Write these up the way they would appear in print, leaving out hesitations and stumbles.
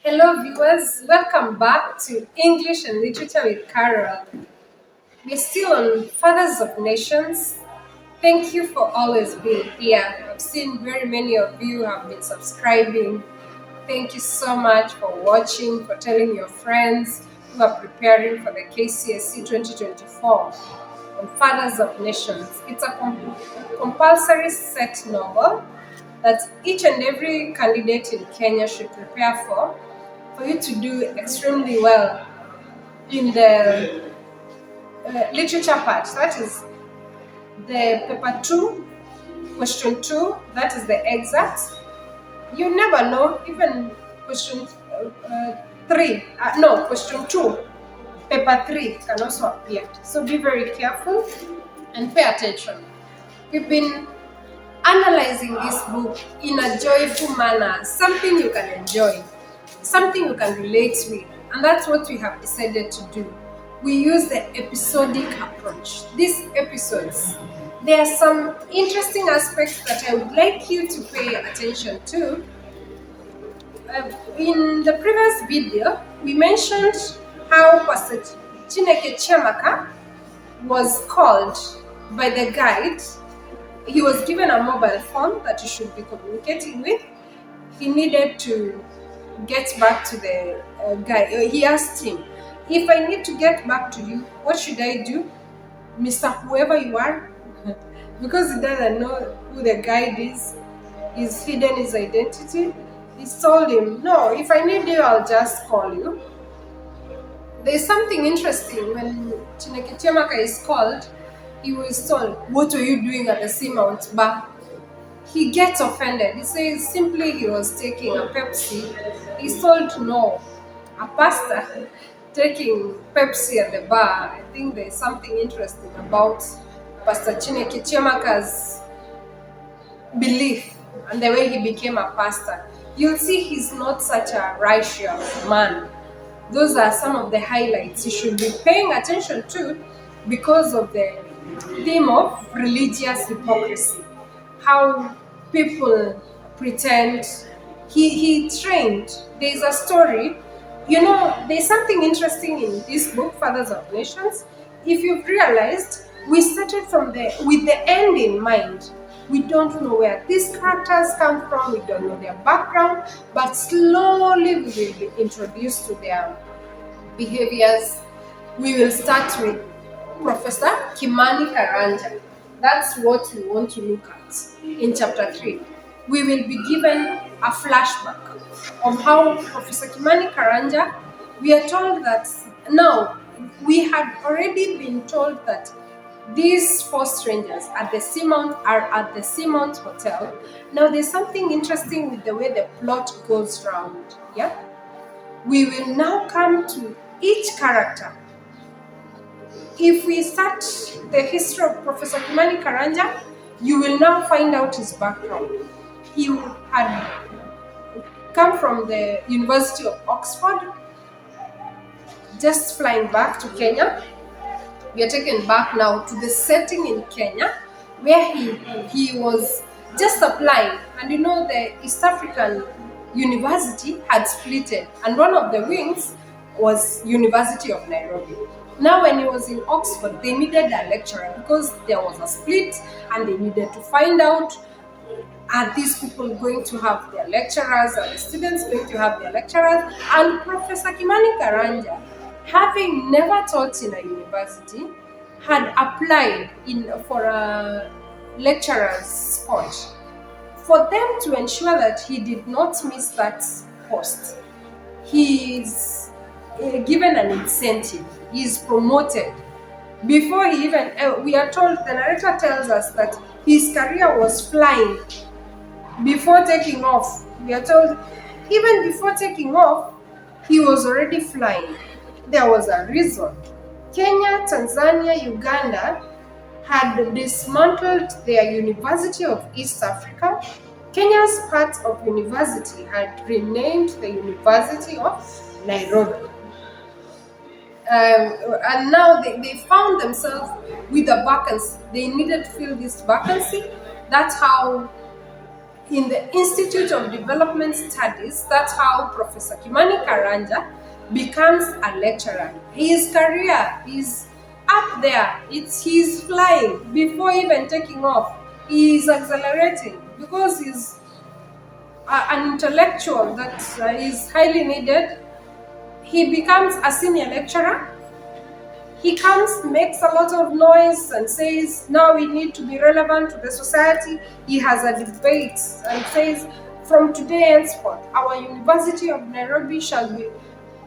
Hello, viewers. Welcome back to English and Literature with Carol. We're still on Fathers of Nations. Thank you for always being here. I've seen very many of you have been subscribing. Thank you so much for watching, for telling your friends who are preparing for the KCSE 2024 on Fathers of Nations. It's a compulsory set novel that each and every candidate in Kenya should prepare for you to do extremely well in the literature part. That is the paper 2, question 2, that is the excerpt. You never know, even question 3, no, question 2, paper 3 can also appear. So be very careful and pay attention. We've been analyzing this book in a joyful manner, something you can enjoy, something you can relate with, and that's what we have decided to do. We use the episodic approach. These episodes, there are some interesting aspects that I would like you to pay attention to. In the previous video, we mentioned how Pastor Chiamaka was called by the guide. He was given a mobile phone that he should be communicating with. He needed to get back to the guy. He asked him, if I need to get back to you, what should I do, Mr. Whoever you are? Because he doesn't know who the guide is, he's hidden his identity. He told him, no, if I need you, I'll just call you. There's something interesting. When Chiamaka is called, he was told, what were you doing at the Seamount bar? He gets offended. He says simply he was taking a Pepsi. He's told, no, a pastor taking Pepsi at the bar. I think there's something interesting about Pastor Chiamaka's belief and the way he became a pastor. You'll see he's not such a righteous man. Those are some of the highlights you should be paying attention to because of the theme of religious hypocrisy. How people pretend. He trained. There's a story. There's something interesting in this book, Fathers of Nations. If you've realized, we started with the end in mind. We don't know where these characters come from, we don't know their background, but slowly we will be introduced to their behaviors. We will start with Professor Kimani Karanja. That's what we want to look at in chapter 3. We will be given a flashback of how Professor Kimani Karanja, we are told that now, we had already been told that these 4 strangers at the Seamount are at the Seamount Hotel. Now there's something interesting with the way the plot goes round. Yeah? We will now come to each character. If we start the history of Professor Kimani Karanja, you will now find out his background. He had come from the University of Oxford, just flying back to Kenya. We are taken back now to the setting in Kenya where he was just applying. And the East African University had splitted, and one of the wings was University of Nairobi. Now when he was in Oxford, they needed a lecturer because there was a split and they needed to find out, are these people going to have their lecturers? Are the students going to have their lecturers? And Professor Kimani Karanja, having never taught in a university, had applied for a lecturer's spot. For them to ensure that he did not miss that post, he is given an incentive. He is promoted. Before he even, we are told, the narrator tells us that his career was flying before taking off. We are told, even before taking off, he was already flying. There was a reason. Kenya, Tanzania, Uganda had dismantled their University of East Africa. Kenya's part of university had renamed the University of Nairobi. And now they found themselves with a vacancy. They needed to fill this vacancy. That's how in the Institute of Development Studies. That's how Professor Kimani Karanja becomes a lecturer. His career is up there. He's flying before even taking off. He is accelerating because he's an intellectual that is highly needed. He becomes a senior lecturer. He comes, makes a lot of noise and says, now we need to be relevant to the society. He has a debate and says, from today henceforth, our University of Nairobi shall be,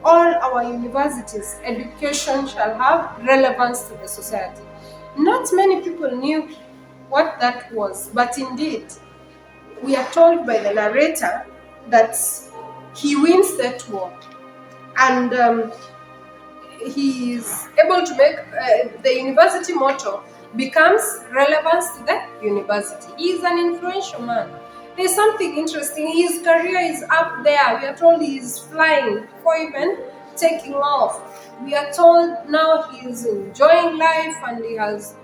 all our universities, education shall have relevance to the society. Not many people knew what that was, but indeed, we are told by the narrator that he wins that war. And he is able to make the university motto becomes relevance to the university. He is an influential man. There's something interesting. His career is up there. We are told he is flying before even taking off. We are told now he is enjoying life, and he has,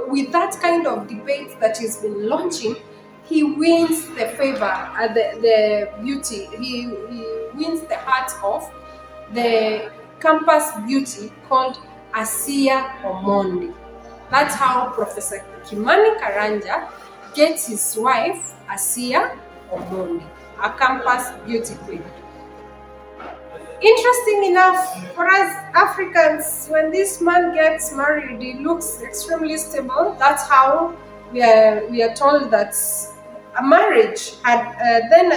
with that kind of debate that he's been launching, he wins the favor, the beauty. He wins the heart of the campus beauty called Asiya Omondi. That's how Professor Kimani Karanja gets his wife, Asiya Omondi, a campus beauty queen. Interesting enough, for us Africans, when this man gets married, he looks extremely stable. That's how we are told that a marriage had then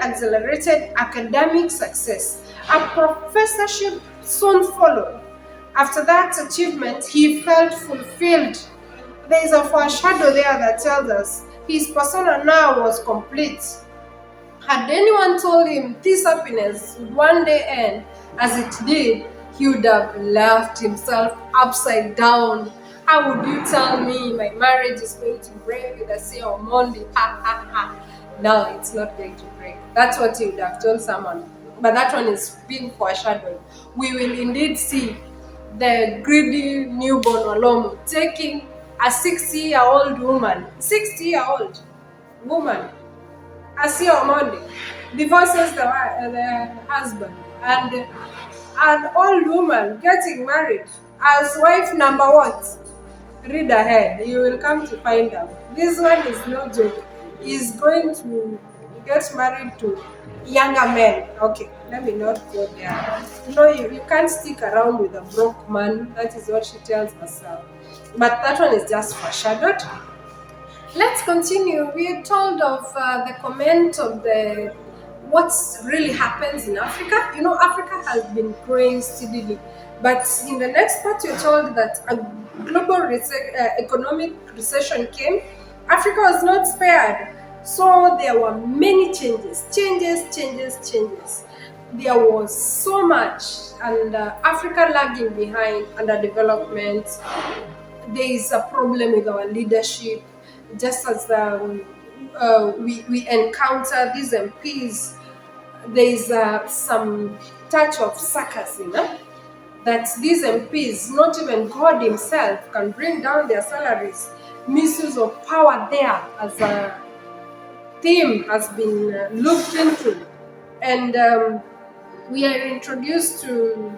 accelerated academic success. A professorship soon followed. After that achievement, he felt fulfilled. There is a foreshadow there that tells us his persona now was complete. Had anyone told him this happiness would one day end as it did, he would have laughed himself upside down. How would you tell me my marriage is going to break with Asiya Omondi? Ha ha ha. No, it's not going to break. That's what he would have told someone. But that one is being foreshadowed. We will indeed see the greedy newborn Walomu taking a 60-year-old woman, 60-year-old woman, Asiya Omondi, divorces the husband, and an old woman getting married as wife number what? Read ahead, you will come to find out. This one is no joke. He's going to get married to younger men. Okay, let me not go there. You can't stick around with a broke man. That is what she tells herself. But that one is just foreshadowed. Let's continue. We are told of the comment of what really happens in Africa. Africa has been growing steadily. But in the next part, you're told that a global economic recession came. Africa was not spared. So there were many changes. There was so much, and Africa lagging behind, underdevelopment. There is a problem with our leadership. Just as we encounter these MPs, there is some touch of sarcasm, that these MPs, not even God himself, can bring down their salaries. Misuse of power there as a theme has been looked into. And we are introduced to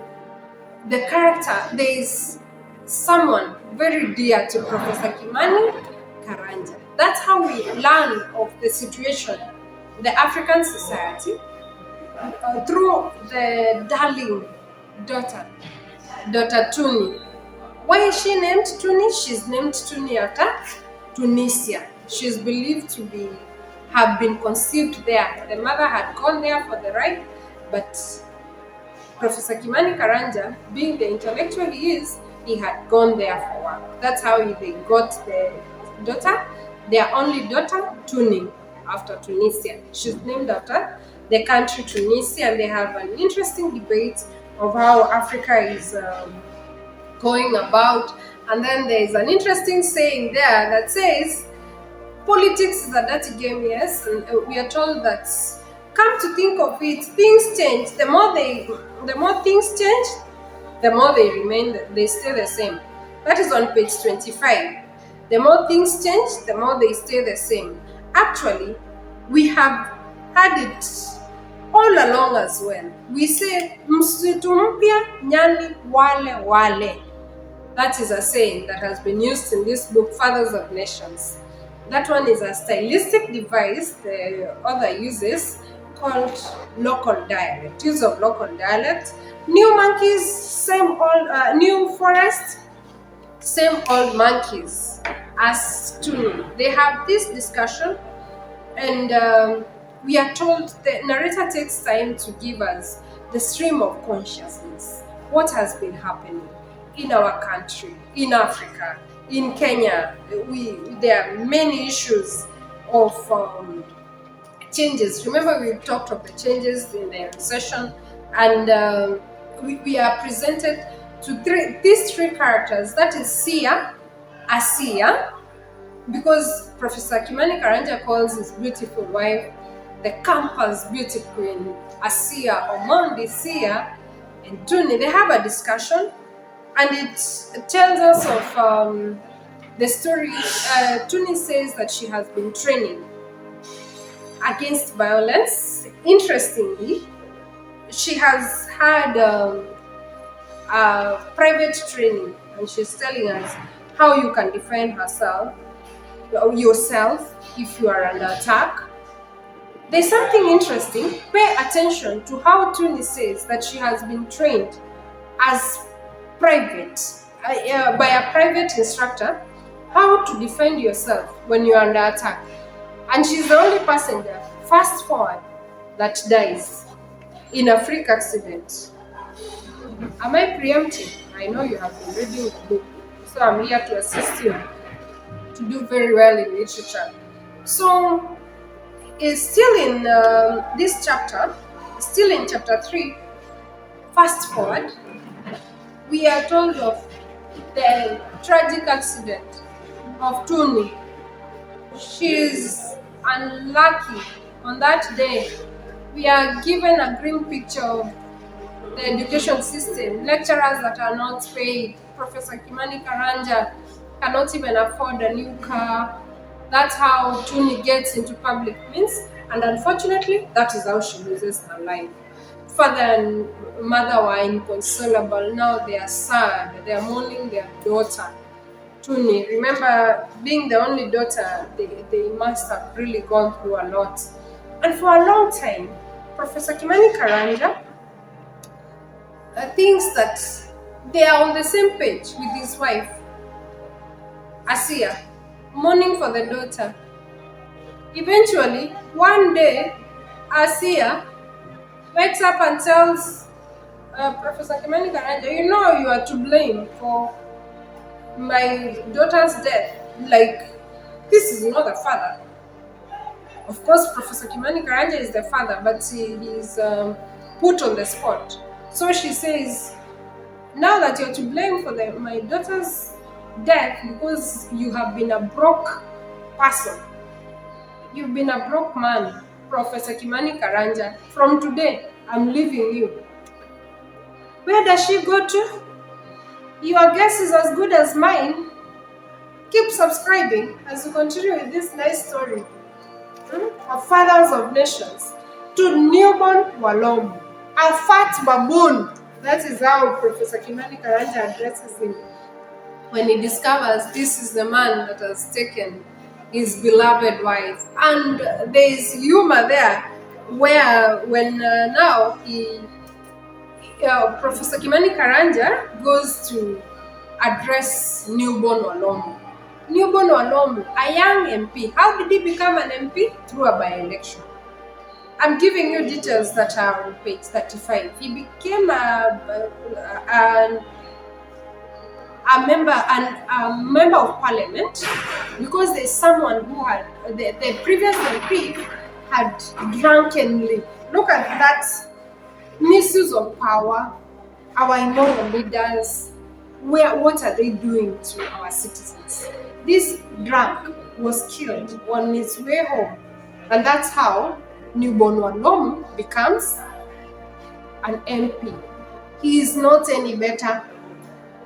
the character. There is someone very dear to Professor Kimani Karanja. That's how we learn of the situation, the African society, through the darling daughter Tuni. Why is she named Tuni? She's named Tuni after Tunisia. She's believed to have been conceived there. The mother had gone there for the rite, but Professor Kimani Karanja, being the intellectual he is, he had gone there for work. That's how they got the daughter, their only daughter, Tuni, after Tunisia. She's named after the country Tunisia, and they have an interesting debate of how Africa is going about. And then there is an interesting saying there that says, politics is a dirty game, yes, and we are told that, come to think of it, things change. The more things change, the more they stay the same. That is on page 25. The more things change, the more they stay the same. Actually, we have had it all along as well. We say, msitu mpya nyani wale wale. That is a saying that has been used in this book, Fathers of Nations. That one is a stylistic device the author uses called local dialect, use of local dialect. New monkeys, same old, new forest, same old monkeys as Tuni. They have this discussion, and we are told the narrator takes time to give us the stream of consciousness. What has been happening in our country, in Africa, in Kenya? There are many issues of changes. Remember, we talked of the changes in the recession, and we are presented to these three characters. That is Asiya, because Professor Kimani Karanja calls his beautiful wife the campus beauty queen, Asiya, Omondi Sia, and Tuni. They have a discussion, and it tells us of the story. Tuni says that she has been training against violence. Interestingly, she has had a private training, and she's telling us how you can defend yourself if you are under attack. There's something interesting. Pay attention to how Tuni says that she has been trained as private by a private instructor how to defend yourself when you're under attack, and she's the only passenger, fast forward, that dies in a freak accident. Am I preempting? I know you have been reading the book, so I'm here to assist you to do very well in literature. So it's still in this chapter, still in chapter 3, fast forward, we are told of the tragic accident of Tuni. She's unlucky on that day. We are given a grim picture of the education system, lecturers that are not paid. Professor Kimani Karanja cannot even afford a new car. That's how Tuni gets into public means, and unfortunately, that is how she loses her life. Father and mother were inconsolable. Now they are sad. They are mourning their daughter, Tuni. Remember, being the only daughter, they must have really gone through a lot. And for a long time, Professor Kimani Karanja thinks that they are on the same page with his wife, Asiya, mourning for the daughter. Eventually, one day, Asiya wakes up and tells Professor Kimani Karanja, you know you are to blame for my daughter's death. Like, this is not the father. Of course, Professor Kimani Karanja is the father, but he's put on the spot. So she says, now that you're to blame for my daughter's death because you have been a broke person, you've been a broke man, Professor Kimani Karanja, from today, I'm leaving you. Where does she go to? Your guess is as good as mine. Keep subscribing as we continue with this nice story of Fathers of Nations. To newborn Walomu, a fat baboon. That is how Professor Kimani Karanja addresses him when he discovers this is the man that has taken his beloved wife. And there is humor there, where when now Professor Kimani Karanja goes to address newborn Walomu. Newborn Walomu, a young MP. How did he become an MP? Through a by-election. I'm giving you details that are on page 35. He became a member of parliament because there's someone who had the previous MP had drunkenly, look at that misuse of power. Our immoral leaders, what are they doing to our citizens? This drunk was killed on his way home, and that's how newborn Walomu becomes an MP. He is not any better.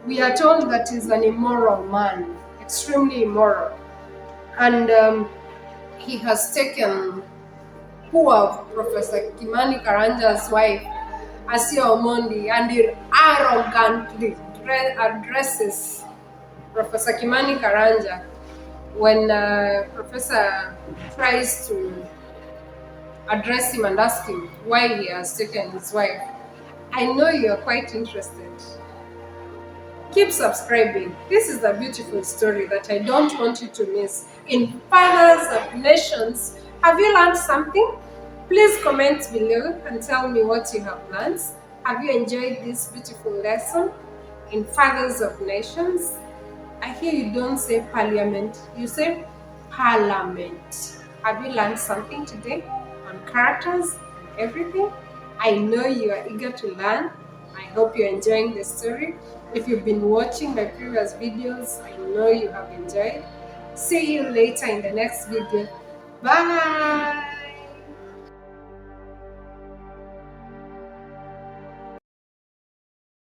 We are told that he's an immoral man, etc. extremely immoral. And he has taken poor Professor Kimani Karanja's wife, Asiya and he arrogantly addresses Professor Kimani Karanja when Professor tries to address him and ask him why he has taken his wife. I know you are quite interested. Keep subscribing. This is a beautiful story that I don't want you to miss. In Fathers of Nations, have you learned something? Please comment below and tell me what you have learned. Have you enjoyed this beautiful lesson in Fathers of Nations? I hear you don't say parliament, you say parliament. Have you learned something today on characters and everything? I know you are eager to learn. I hope you're enjoying the story. If you've been watching my previous videos, I know you have enjoyed. See you later in the next video. Bye!